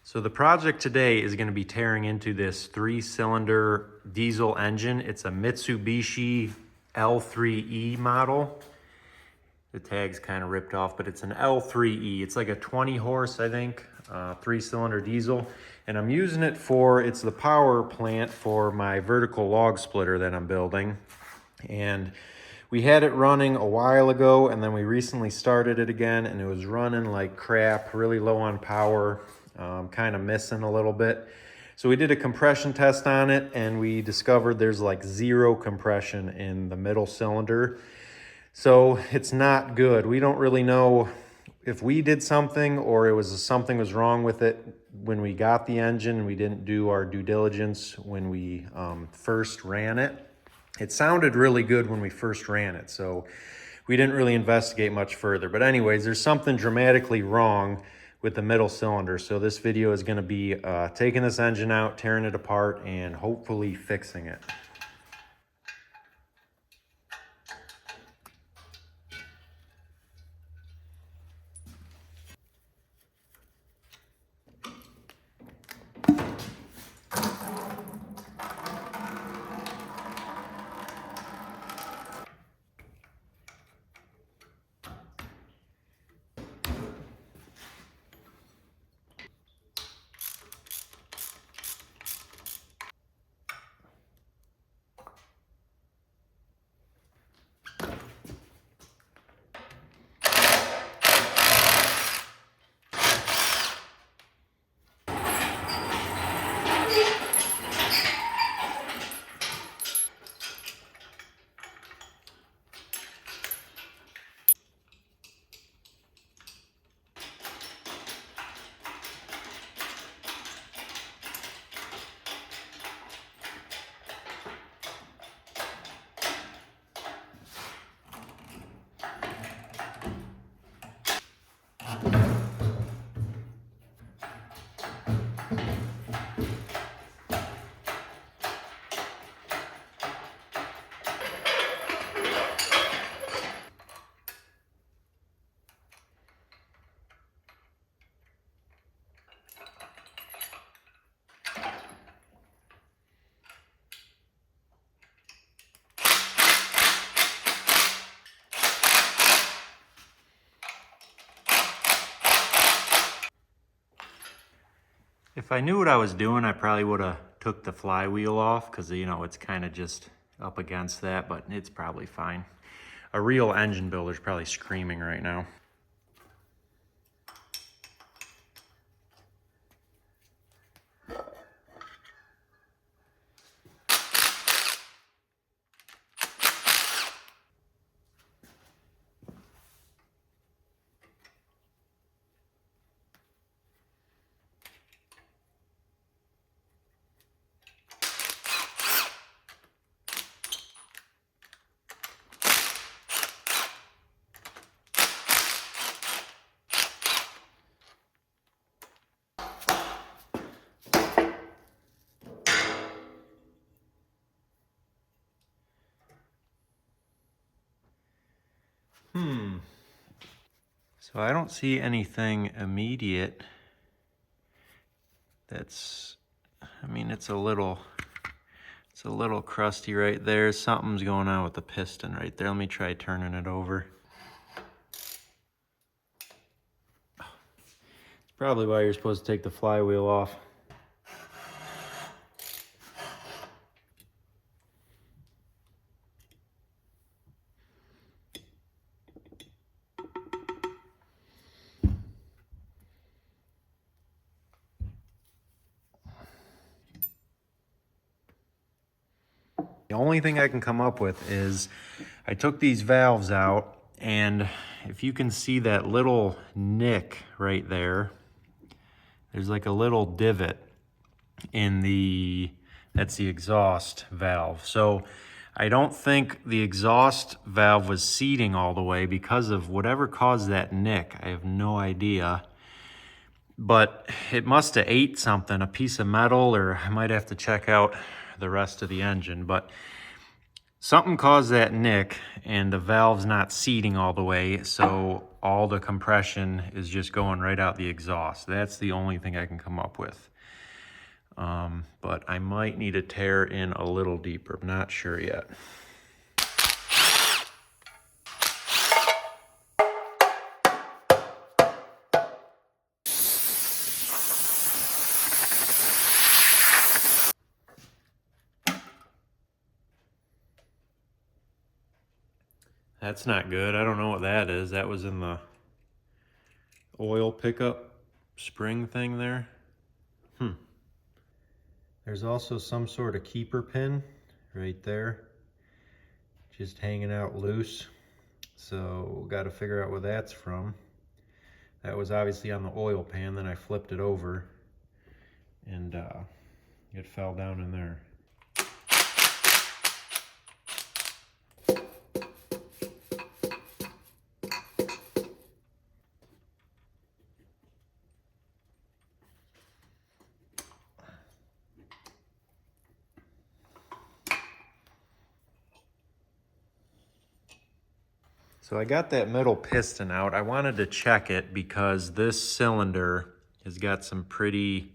So the project today is going to be tearing into this 3-cylinder diesel engine. It's a Mitsubishi L3E model. The tag's kind of ripped off, but it's an L3E. It's like a 20 horse, I think, 3-cylinder diesel. And I'm using it for, it's the power plant for my vertical log splitter that I'm building. And we had it running a while ago, and then we recently started it again, and it was running like crap, really low on power, kind of missing a little bit. So we did a compression test on it, and we discovered there's like 0 compression in the middle cylinder. So it's not good. We don't really know if we did something or it was something was wrong with it when we got the engine. We didn't do our due diligence when we first ran it. It sounded really good when we first ran it, so we didn't really investigate much further. But anyways, there's something dramatically wrong with the middle cylinder. So this video is going to be taking this engine out, tearing it apart, and hopefully fixing it. If I knew what I was doing, I probably would have took the flywheel off because, you know, it's kind of just up against that, but it's probably fine. A real engine builder's probably screaming right now. So I don't see anything immediate that's, I mean, it's a little crusty right there. Something's going on with the piston right there. Let me try turning it over. It's probably why you're supposed to take the flywheel off. The only thing I can come up with is I took these valves out, and if you can see that little nick right there, there's like a little divot in that's the exhaust valve. So I don't think the exhaust valve was seating all the way because of whatever caused that nick. I have no idea. But it must have ate something, a piece of metal, or I might have to check out the rest of the engine. But something caused that nick, and the valve's not seating all the way. So all the compression is just going right out the exhaust. That's the only thing I can come up with. But I might need to tear in a little deeper. I'm not sure yet. That's not good. I don't know what that is. That was in the oil pickup spring thing there. There's also some sort of keeper pin right there, just hanging out loose. So got to figure out where that's from. That was obviously on the oil pan, then I flipped it over and it fell down in there. So I got that middle piston out. I wanted to check it because this cylinder has got some pretty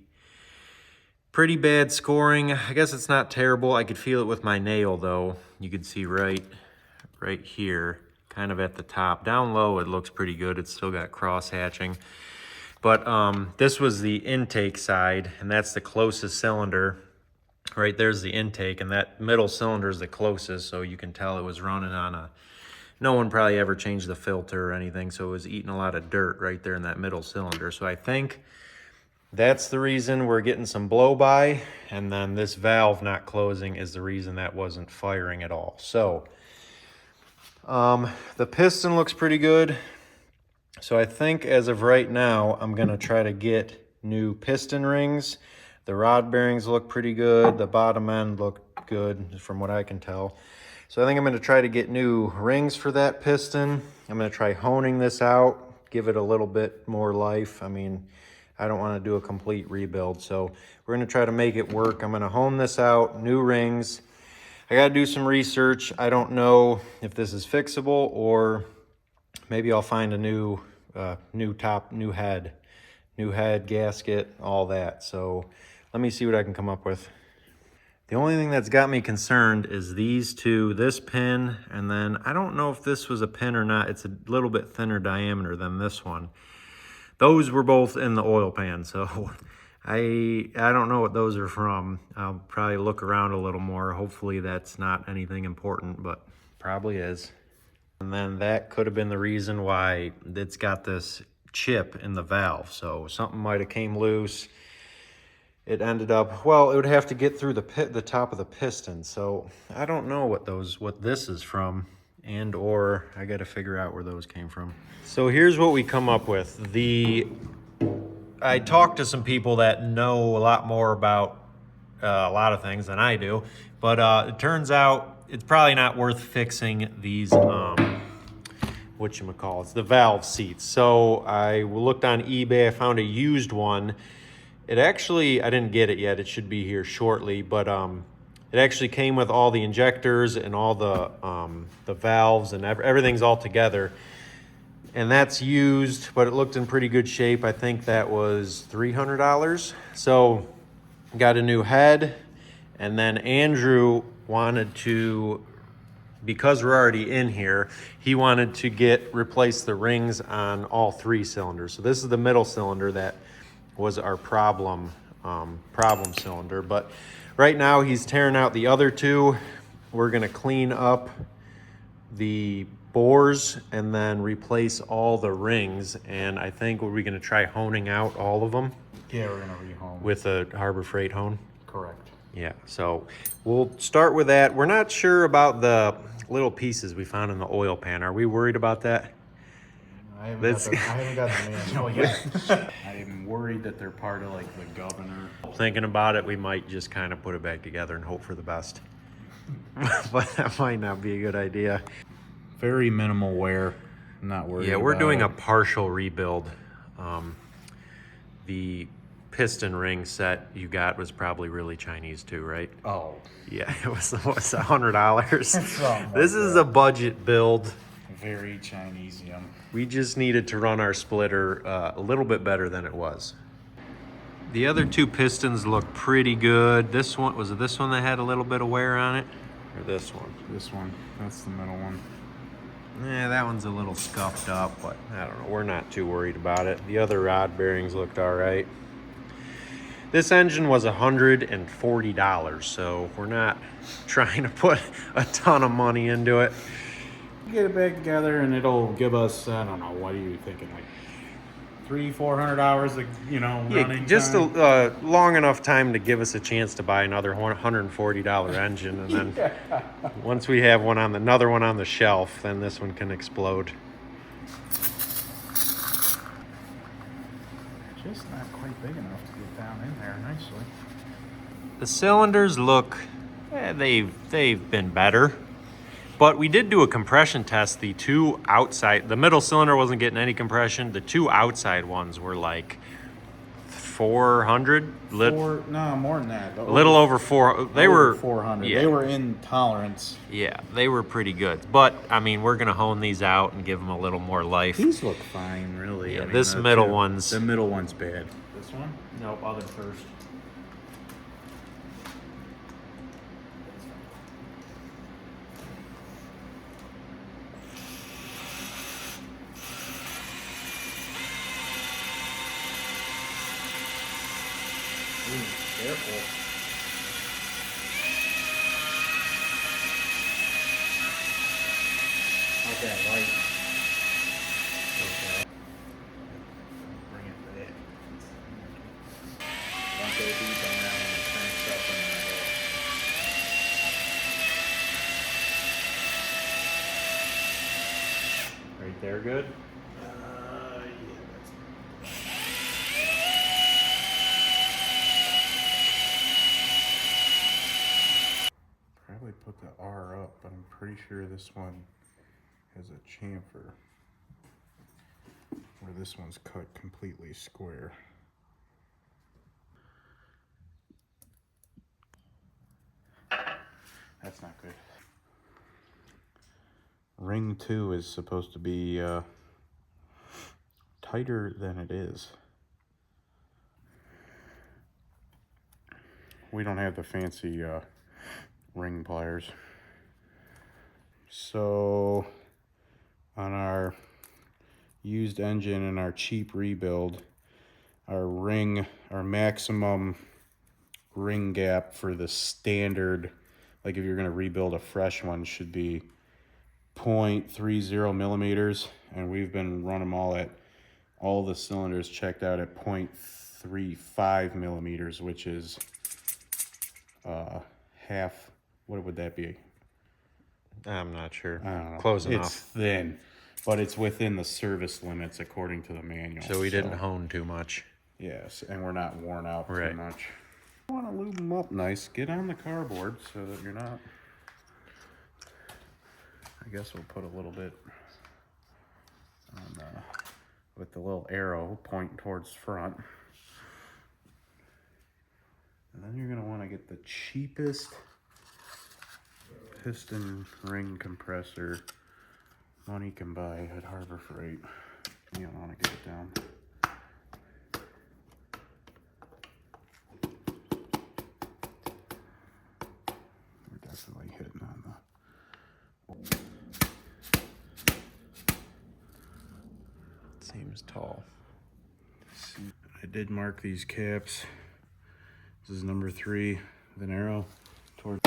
bad scoring. I guess it's not terrible. I could feel it with my nail though. You can see right here, kind of at the top. Down low, it looks pretty good. It's still got cross hatching. But this was the intake side, and that's the closest cylinder. Right there's the intake, and that middle cylinder is the closest, so you can tell it was running on a... No one probably ever changed the filter or anything, so it was eating a lot of dirt right there in that middle cylinder. So I think that's the reason we're getting some blow-by, and then this valve not closing is the reason that wasn't firing at all. So the piston looks pretty good. So I think as of right now, I'm gonna try to get new piston rings. The rod bearings look pretty good. The bottom end looked good from what I can tell. So I think I'm going to try to get new rings for that piston. I'm going to try honing this out, give it a little bit more life. I mean, I don't want to do a complete rebuild. So we're going to try to make it work. I'm going to hone this out, new rings. I got to do some research. I don't know if this is fixable, or maybe I'll find a new head, gasket, all that. So let me see what I can come up with. The only thing that's got me concerned is these two, this pin, and then I don't know if this was a pin or not. It's a little bit thinner diameter than this one. Those were both in the oil pan, so I don't know what those are from. I'll probably look around a little more. Hopefully that's not anything important, but probably is. And then that could have been the reason why it's got this chip in the valve. So something might have came loose. It ended up, well, it would have to get through the top of the piston. So I don't know what this is from, and or I got to figure out where those came from. So here's what we come up with. I talked to some people that know a lot more about a lot of things than I do, but it turns out it's probably not worth fixing these, whatchamacallits, the valve seats. So I looked on eBay, I found a used one. It actually, I didn't get it yet, it should be here shortly, but it actually came with all the injectors and all the valves, and everything's all together. And that's used, but it looked in pretty good shape. I think that was $300. So got a new head, and then Andrew wanted to, because we're already in here, he wanted to replace the rings on all three cylinders. So this is the middle cylinder that was our problem cylinder, but right now he's tearing out the other two. We're gonna clean up the bores and then replace all the rings, and I think we're gonna try honing out all of them. Yeah, we're gonna rehome with a Harbor Freight hone. Correct. Yeah, so we'll start with that. We're not sure about the little pieces we found in the oil pan. Are we worried about that? I haven't got the manual yet. I'm worried that they're part of like the governor. Thinking about it, we might just kind of put it back together and hope for the best. But that might not be a good idea. Very minimal wear. I'm not worried. Yeah, we're doing a partial rebuild. The piston ring set you got was probably really Chinese too, right? Oh. Yeah, it was $100. This is a budget build. Very Chinese-yum. We just needed to run our splitter a little bit better than it was. The other two pistons look pretty good. This one, was it this one that had a little bit of wear on it? Or this one? This one. That's the middle one. Yeah, that one's a little scuffed up, but I don't know. We're not too worried about it. The other rod bearings looked all right. This engine was $140, so we're not trying to put a ton of money into it. Get it back together and it'll give us, I don't know, what are you thinking, like 300-400 hours of, running Just time? long enough time to give us a chance to buy another $140 engine, and then once we have another one on the shelf, then this one can explode. Just not quite big enough to get down in there nicely. The cylinders look, they've been better. But we did do a compression test. The two outside, the middle cylinder wasn't getting any compression. The two outside ones were like 400. No, more than that. A little over 4. They were 400. Yeah, They were in tolerance. yeah, they were pretty good. But I mean, we're gonna hone these out and give them a little more life. These look fine, really. Yeah, I mean, this the middle two- one's. The middle one's bad. This one? Nope, other first. Careful. Okay, light. Okay. Bring it back. Don't go deep on that one. It cranks up in there. Right there, good. Probably put the R up, but I'm pretty sure this one has a chamfer where this one's cut completely square. That's not good. Ring 2 is supposed to be tighter than it is. We don't have the fancy ring pliers. So on our used engine and our cheap rebuild, our maximum ring gap for the standard, like if you're going to rebuild a fresh one, should be 0.30 millimeters, and we've been running them all the cylinders checked out at 0.35 millimeters, which is half. What would that be? I'm not sure. I don't know. Close It's enough. thin, but it's within the service limits according to the manual. So we didn't hone too much. Yes, and we're not worn out Right. too much. You want to lube them up nice. Get on the cardboard so that you're not. I guess we'll put a little bit on with the little arrow pointing towards front. And then you're going to want to get the cheapest piston ring compressor money can buy at Harbor Freight. You don't want to get it down. We're definitely hitting on the... Seems tall. I did mark these caps. This is number 3 with an arrow toward.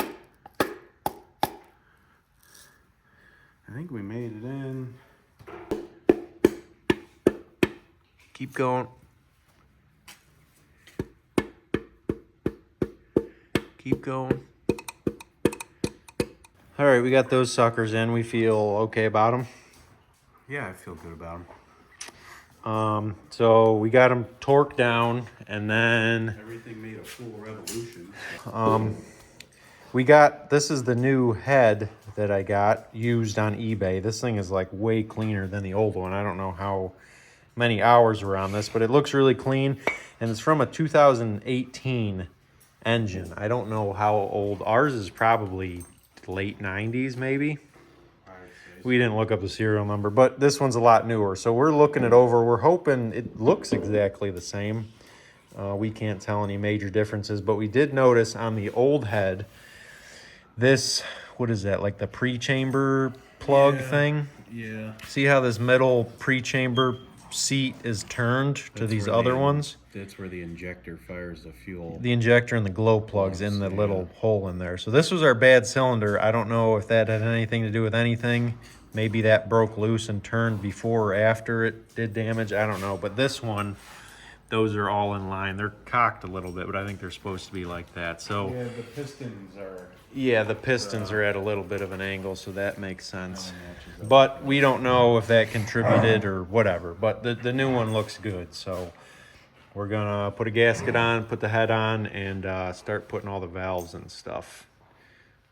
I think we made it in. Keep going. Keep going. All right, we got those suckers in. We feel okay about them. Yeah, I feel good about them. So we got them torqued down, and then Everything made a full revolution. we got, this is the new head that I got used on eBay. This thing is like way cleaner than the old one. I don't know how many hours were on this, but it looks really clean, and it's from a 2018 engine. I don't know how old. Ours is probably late 90s maybe. We didn't look up the serial number, but this one's a lot newer. So we're looking it over. We're hoping it looks exactly the same. We can't tell any major differences, but we did notice on the old head, this, what is that, like the pre-chamber plug thing? Yeah. See how this metal pre-chamber seat is turned to these other ones? That's where the injector fires the fuel. The injector and the glow plugs in the little hole in there. So this was our bad cylinder. I don't know if that had anything to do with anything. Maybe that broke loose and turned before or after it did damage. I don't know. But this one, those are all in line. They're cocked a little bit, but I think they're supposed to be like that. So Yeah, the pistons are... yeah, the pistons are at a little bit of an angle, so that makes sense. But we don't know if that contributed or whatever. But the new one looks good, so we're gonna put a gasket on, put the head on, and start putting all the valves and stuff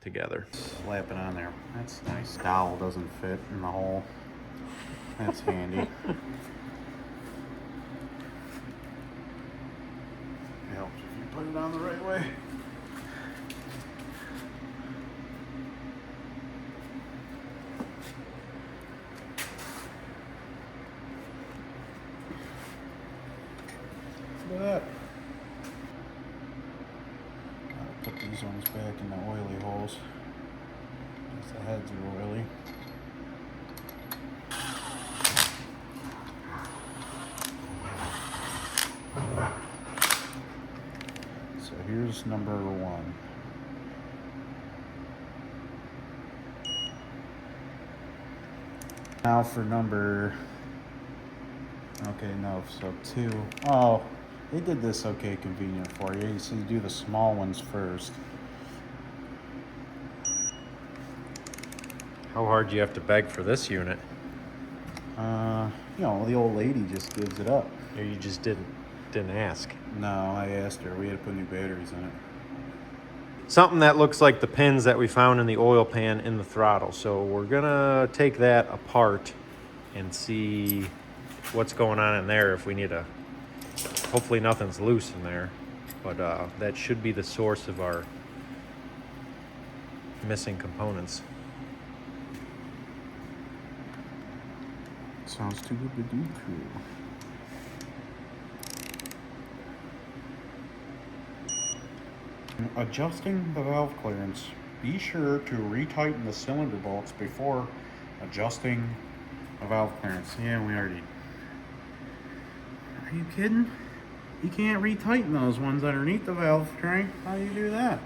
together. Slap it on there. That's nice. Dowel doesn't fit in the hole. That's handy. Helps if you put it on the right way. Look at that. Gotta put these ones back in the oily holes. Because the heads are oily. So here's number 1. Now for number... Okay, no, so 2. Oh, they did this okay convenient for you. So you do the small ones first. How hard do you have to beg for this unit? You know, the old lady just gives it up. Or you just didn't ask? No, I asked her. We had to put new batteries in it. Something that looks like the pins that we found in the oil pan in the throttle. So we're gonna take that apart and see what's going on in there. If we need a, hopefully nothing's loose in there, but that should be the source of our missing components. Sounds too good to be true. Adjusting the valve clearance. Be sure to retighten the cylinder bolts before adjusting the valve clearance. Yeah, we already... Are you kidding? You can't retighten those ones underneath the valve train. How do you do that?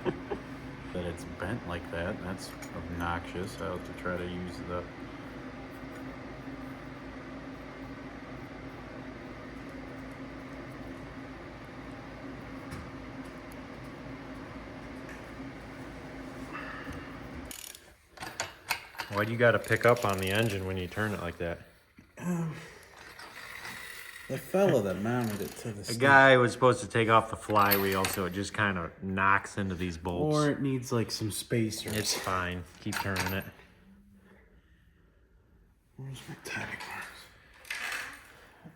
That it's bent like that. That's obnoxious. I'll have to try to use the... Why do you got to pick up on the engine when you turn it like that? The fellow that mounted it to the The guy was supposed to take off the flywheel, so it just kind of knocks into these bolts. Or it needs like some spacers. It's fine. Keep turning it. Where's my tag marks?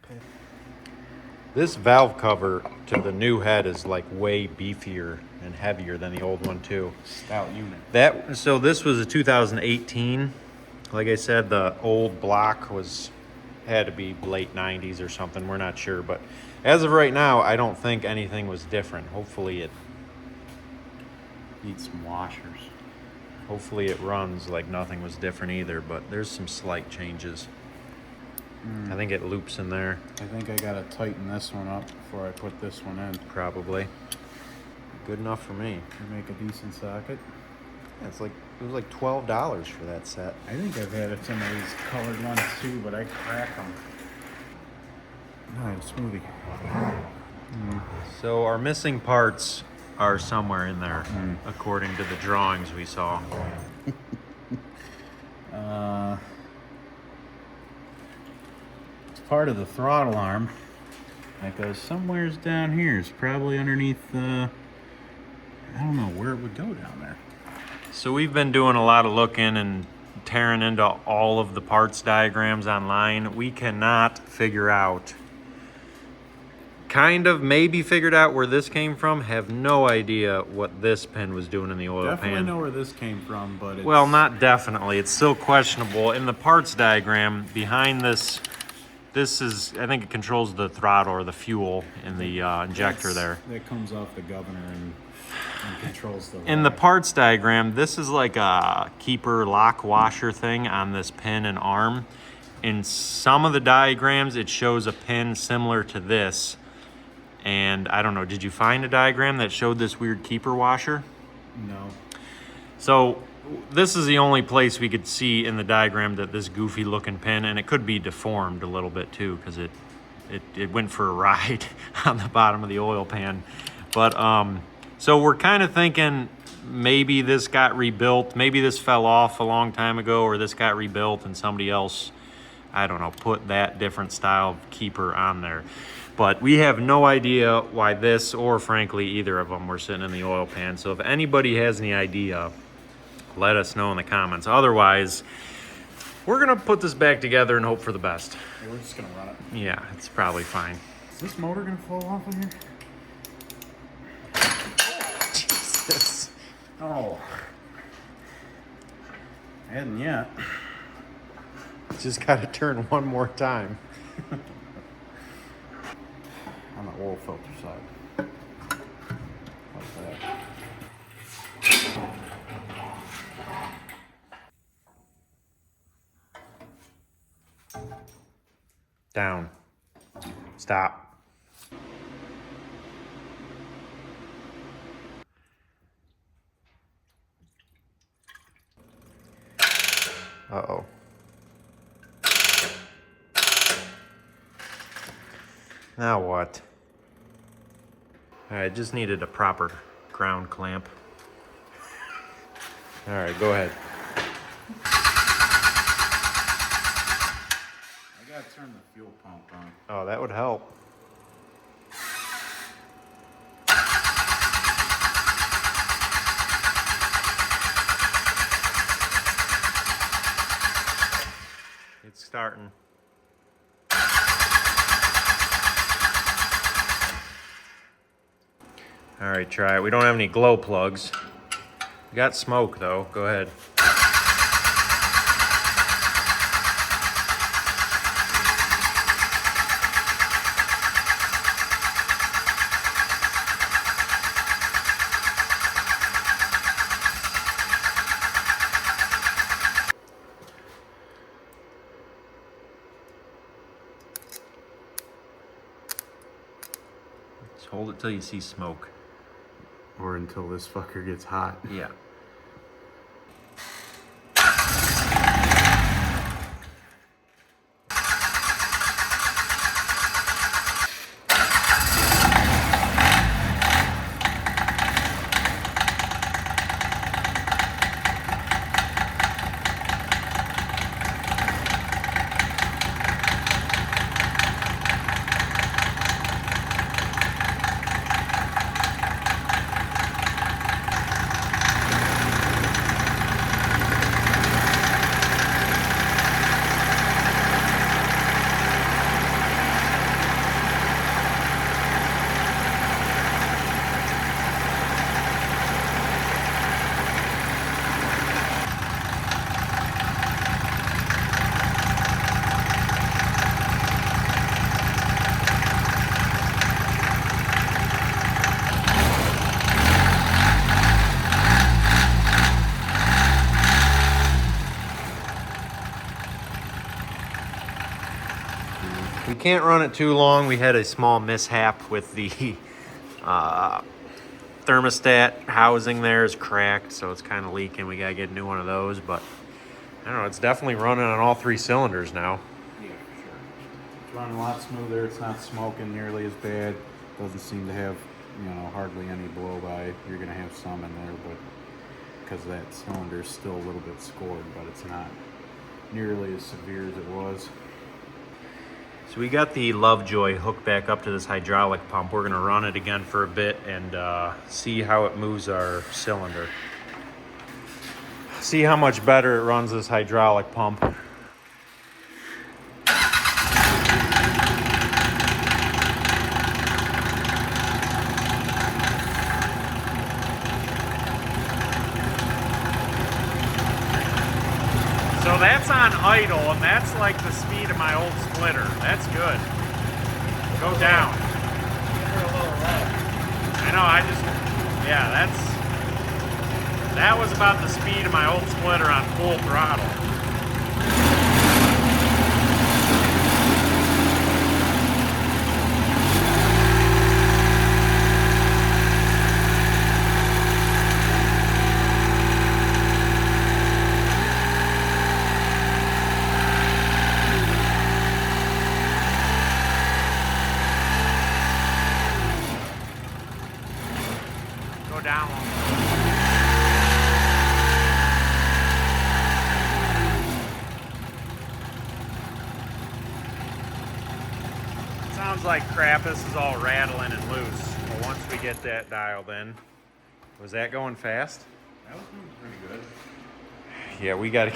Okay. This valve cover to the new head is like way beefier and heavier than the old one too. Stout unit. So this was a 2018. Like I said, the old block had to be late 90s or something. We're not sure, but as of right now, I don't think anything was different. Hopefully it Needs some washers. Hopefully it runs like nothing was different either, but there's some slight changes. I think it loops in there. I think I gotta tighten this one up before I put this one in. Probably. Good enough for me. To make a decent socket. Yeah, it was like $12 for that set. I think I've had some of these colored ones too, but I crack them. Nice smoothie. So our missing parts are somewhere in there, according to the drawings we saw. It's part of the throttle arm. That goes somewhere's down here. It's probably underneath the... I don't know where it would go down there. So we've been doing a lot of looking and tearing into all of the parts diagrams online. We cannot figure out kind of maybe figured out where this came from. Have no idea what this pin was doing in the oil pan. Definitely know where this came from, but it's... Well, not definitely. It's still questionable. In the parts diagram behind this, this is, I think it controls the throttle or the fuel in the injector there. That comes off the governor and controls the... In the parts diagram, this is like a keeper lock washer thing on this pin and arm. In some of the diagrams, it shows a pin similar to this. And I don't know, did you find a diagram that showed this weird keeper washer? No. So this is the only place we could see in the diagram that this goofy looking pin, and it could be deformed a little bit too, because it went for a ride on the bottom of the oil pan. But so we're kind of thinking maybe this got rebuilt, maybe this fell off a long time ago, or this got rebuilt and somebody else, I don't know, put that different style of keeper on there. But we have no idea why this, or frankly either of them, were sitting in the oil pan. So if anybody has any idea, let us know in the comments. Otherwise, we're gonna put this back together and hope for the best. Hey, we're just gonna run it. Yeah, it's probably fine. Is this motor gonna fall off in here? Jesus. Oh. Hadn't yet. Just gotta turn one more time. On the oil filter side. Like that. Down. Stop. Uh-oh. Now what? All right, just needed a proper ground clamp. All right, go ahead. I gotta turn the fuel pump on. Oh, that would help. It's starting. All right, try it. We don't have any glow plugs. We got smoke though. Go ahead. Just hold it till you see smoke. Or until this fucker gets hot. Yeah. We can't run it too long. We had a small mishap with the thermostat housing there is cracked, so it's kind of leaking. We gotta get a new one of those, but I don't know, it's definitely running on all 3 cylinders now. Yeah, for sure. It's running a lot smoother. It's not smoking nearly as bad. Doesn't seem to have, you know, hardly any blow by. You're gonna have some in there, but because that cylinder is still a little bit scored, but it's not nearly as severe as it was. So we got the Lovejoy hooked back up to this hydraulic pump. We're gonna run it again for a bit and see how it moves our cylinder. See how much better it runs this hydraulic pump. that's on idle, and that's like the speed of my old splitter. That's good. Go down. I know, yeah, that was about the speed of my old splitter on full throttle. Go down one more. Sounds like crap. This is all rattling and loose. But once we get that dialed in, was that going fast? That was moving pretty good. Yeah, we gotta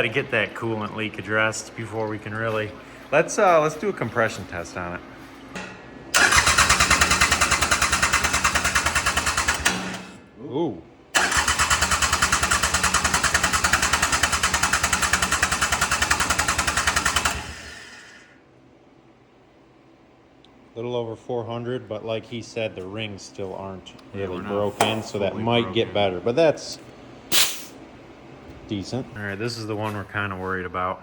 get that coolant leak addressed before we can really. Let's do a compression test on it. Ooh. Little over 400, but like he said, the rings still aren't really broken, so that might get better, but that's decent. All right, this is the one we're kind of worried about.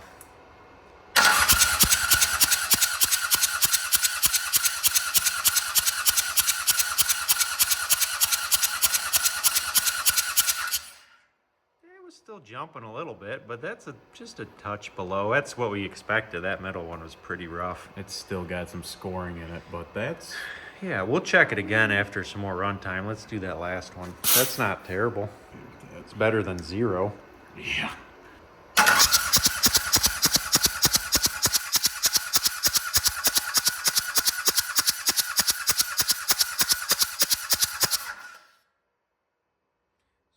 It was still jumping a little bit, but that's just a touch below. That's what we expected. That middle one was pretty rough. It's still got some scoring in it, but that's... Yeah, we'll check it again after some more runtime. Let's do that last one. That's not terrible. It's better than 0. Yeah.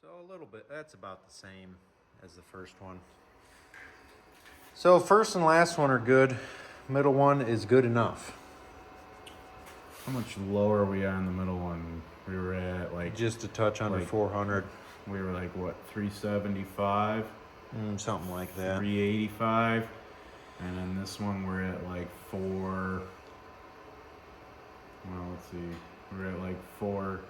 So a little bit, that's about the same as the first one. So first and last one are good. Middle one is good enough. How much lower are we on the middle one? We were at like... Just a touch under like 400. We were like, what, 375? Something like that. 385. And then this one we're at like 4... Well, let's see. We're at like 4...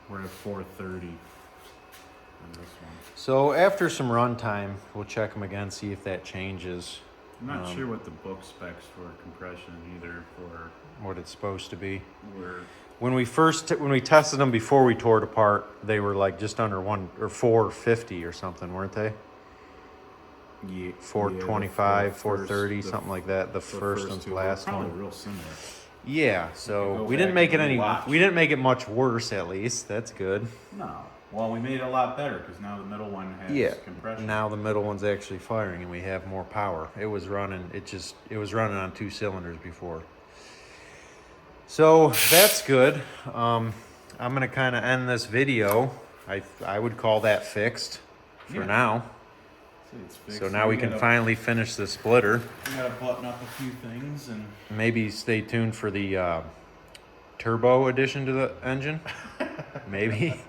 We're at 430 on this one. So after some runtime, we'll check them again, see if that changes. I'm not sure what the book specs for compression either for... What it's supposed to be. Where... When we tested them before we tore it apart, they were like just under 450 or something, weren't they? Yeah, 425, 430, something like that. The first and last one. Probably real similar. Yeah, so we didn't make it much worse, at least. That's good. No. Well, we made it a lot better because now the middle one has compression. Now the middle one's actually firing and we have more power. It was running on 2 cylinders before. So that's good. I'm gonna kind of end this video. I would call that fixed for now. It's fixed. So now we can finally finish the splitter. We gotta button up a few things and maybe stay tuned for the turbo addition to the engine. Maybe.